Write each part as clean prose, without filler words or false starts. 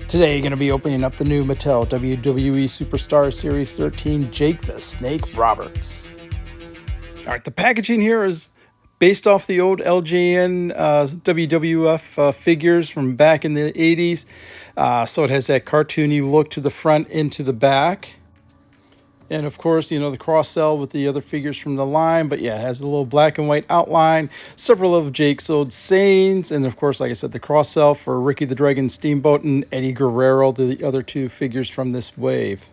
Today, you're going to be opening up the new Mattel WWE Superstar Series 13 Jake the Snake Roberts. All right, the packaging here is based off the old LJN WWF figures from back in the 80s. So it has that cartoony look to the front and to the back. And of course, you know, the cross-sell with the other figures from the line. But yeah, it has a little black and white outline, several of Jake's old sayings, and of course, like I said, the cross-sell for Ricky the Dragon Steamboat and Eddie Guerrero, the other two figures from this wave.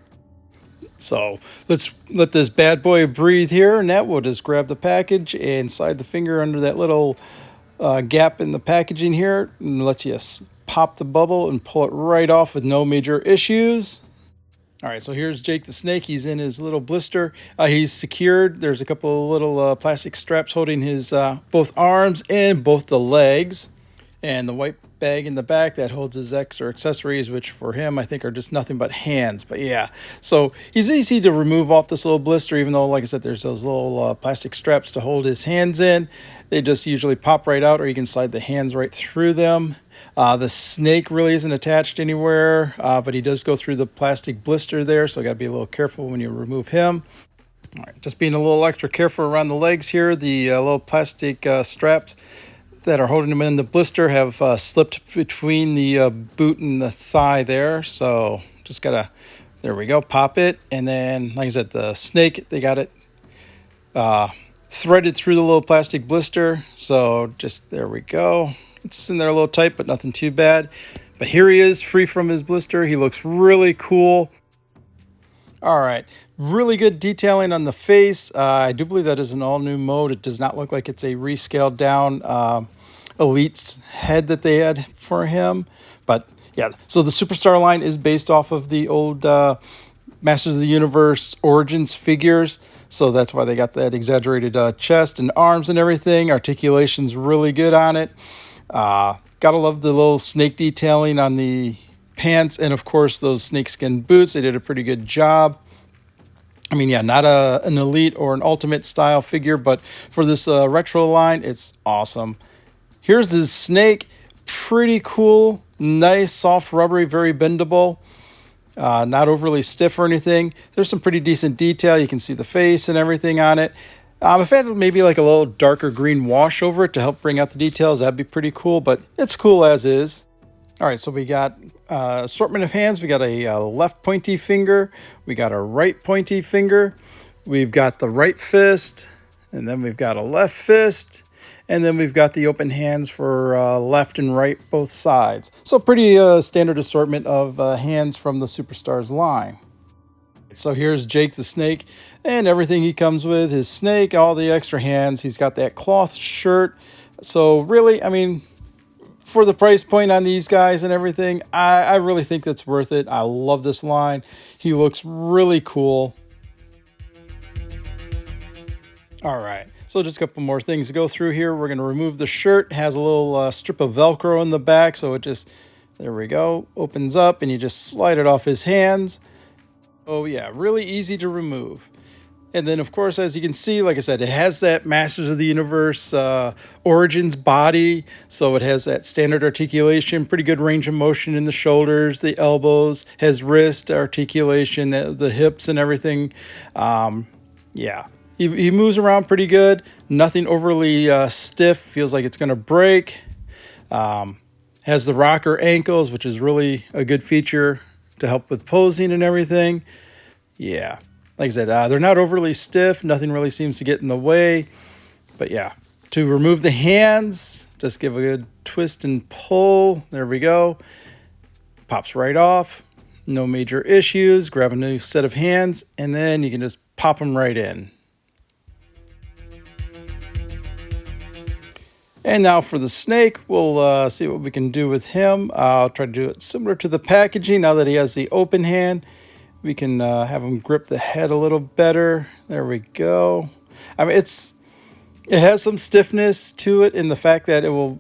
So let's let this bad boy breathe here, and that will just grab the package and slide the finger under that little gap in the packaging here, and lets you pop the bubble and pull it right off with no major issues. All right, so here's Jake the Snake. He's in his little blister. He's secured. There's a couple of little plastic straps holding his both arms and both the legs. And the white bag in the back that holds his extra accessories, which for him I think are just nothing but hands. But yeah, so he's easy to remove off this little blister, even though, like I said, there's those little plastic straps to hold his hands in. They just usually pop right out, or you can slide the hands right through them. The snake really isn't attached anywhere, but he does go through the plastic blister there, so you got to be a little careful when you remove him. All right, just being a little extra careful around the legs here. The little plastic straps that are holding them in the blister have slipped between the boot and the thigh there, so just gotta, there we go, pop it. And then, like I said, the snake, they got it threaded through the little plastic blister, so just, there we go. It's in there a little tight, but nothing too bad. But here he is, free from his blister. He looks really cool. All right, really good detailing on the face. I do believe that is an all-new mode. It does not look like it's a rescaled down Elite's head that they had for him. But yeah, so the Superstar line is based off of the old Masters of the Universe Origins figures. So that's why they got that exaggerated chest and arms and everything. Articulation's really good on it. Gotta love the little snake detailing on the pants, and of course those snakeskin boots. They did a pretty good job. I mean, yeah, not an elite or an ultimate style figure, but for this retro line, it's awesome. Here's this snake, pretty cool, nice, soft, rubbery, very bendable, not overly stiff or anything. There's some pretty decent detail. You can see the face and everything on it. If it had maybe like a little darker green wash over it to help bring out the details, that'd be pretty cool, but it's cool as is. All right, so we got assortment of hands. We got a left pointy finger. We got a right pointy finger. We've got the right fist, and then we've got a left fist, and then we've got the open hands for left and right, both sides. So pretty standard assortment of hands from the Superstars line. So here's Jake the Snake and everything he comes with, his snake, all the extra hands. He's got that cloth shirt. So really, I mean, for the price point on these guys and everything, I really think that's worth it. I love this line. He looks really cool. All right, so just a couple more things to go through here. We're going to remove the shirt. It has a little strip of Velcro in the back, so it just, there we go, opens up, and you just slide it off his hands. Oh yeah, really easy to remove. And then, of course, as you can see, like I said, it has that Masters of the Universe Origins body. So it has that standard articulation, pretty good range of motion in the shoulders, the elbows, has wrist articulation, the hips and everything. Yeah, he moves around pretty good. Nothing overly stiff, feels like it's going to break. Has the rocker ankles, which is really a good feature to help with posing and everything. Yeah. Like I said, they're not overly stiff. Nothing really seems to get in the way. But yeah, to remove the hands, just give a good twist and pull. There we go. Pops right off. No major issues. Grab a new set of hands, and then you can just pop them right in. And now for the snake, we'll see what we can do with him. I'll try to do it similar to the packaging. Now that he has the open hand, we can have him grip the head a little better. There we go. I mean, it has some stiffness to it in the fact that it will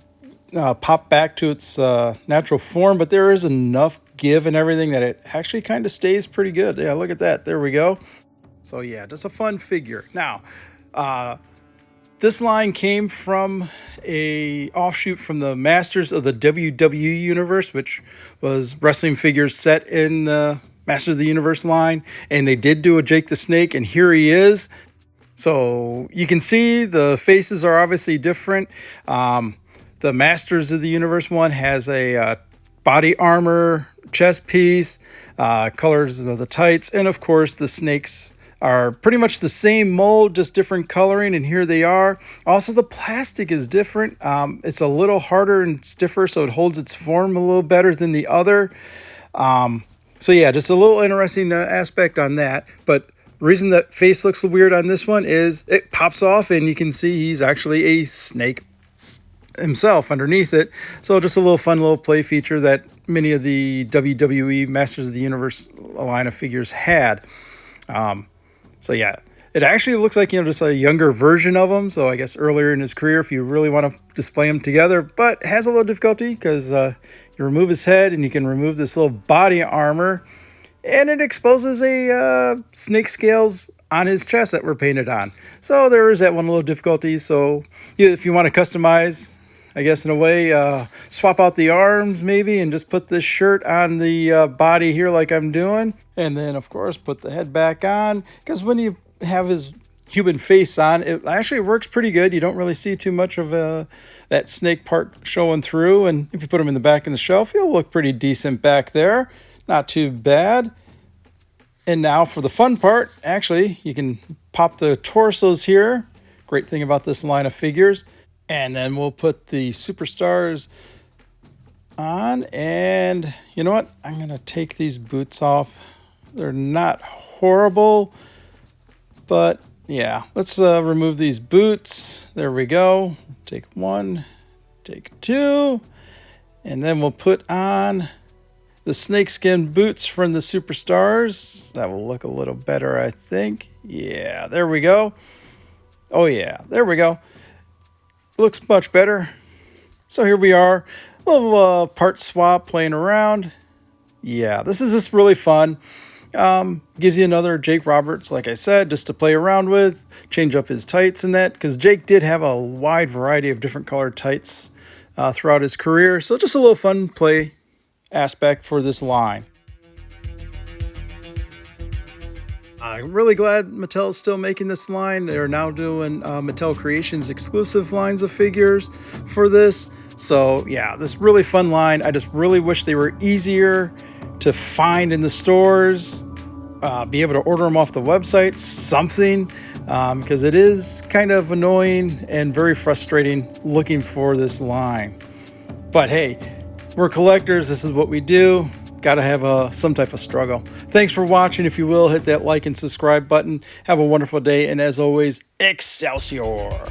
pop back to its natural form, but there is enough give and everything that it actually kind of stays pretty good. Yeah, look at that. There we go. So yeah, just a fun figure. Now, This line came from a offshoot from the Masters of the WWE Universe, which was wrestling figures set in the Masters of the Universe line. And they did do a Jake the Snake, and here he is. So you can see the faces are obviously different. The Masters of the Universe one has a body armor, chest piece, colors of the tights, and of course the snakes are pretty much the same mold, just different coloring, and here they are. Also, the plastic is different. It's a little harder and stiffer, so it holds its form a little better than the other. So yeah, just a little interesting aspect on that. But the reason that face looks weird on this one is it pops off, and you can see he's actually a snake himself underneath it. So just a little fun little play feature that many of the WWE Masters of the Universe line of figures had. So yeah, it actually looks like, just a younger version of him. So I guess earlier in his career, if you really want to display them together, but it has a little difficulty because you remove his head and you can remove this little body armor, and it exposes a snake scales on his chest that were painted on. So there is that one little difficulty. So if you want to customize, I guess in a way, swap out the arms maybe and just put this shirt on the body here like I'm doing. And then, of course, put the head back on, because when you have his human face on, it actually works pretty good. You don't really see too much of that snake part showing through. And if you put him in the back of the shelf, he'll look pretty decent back there. Not too bad. And now for the fun part, actually, you can pop the torsos here. Great thing about this line of figures. And then we'll put the superstars on. And you know what? I'm going to take these boots off. They're not horrible, but yeah, let's remove these boots. There we go. Take one, take two, and then we'll put on the snakeskin boots from the superstars. That will look a little better, I think. Yeah, there we go. Oh yeah, there we go. Looks much better. So here we are, a little part swap playing around. Yeah, this is just really fun. Gives you another Jake Roberts, like I said, just to play around with, change up his tights and that, because Jake did have a wide variety of different colored tights throughout his career. So just a little fun play aspect for this line. I'm really glad Mattel is still making this line. They're now doing Mattel Creations exclusive lines of figures for this. So yeah, this really fun line. I just really wish they were easier to find in the stores, be able to order them off the website, something, because it is kind of annoying and very frustrating looking for this line. But hey, we're collectors. This is what we do. Got to have some type of struggle. Thanks for watching. If you will, hit that like and subscribe button. Have a wonderful day. And as always, Excelsior!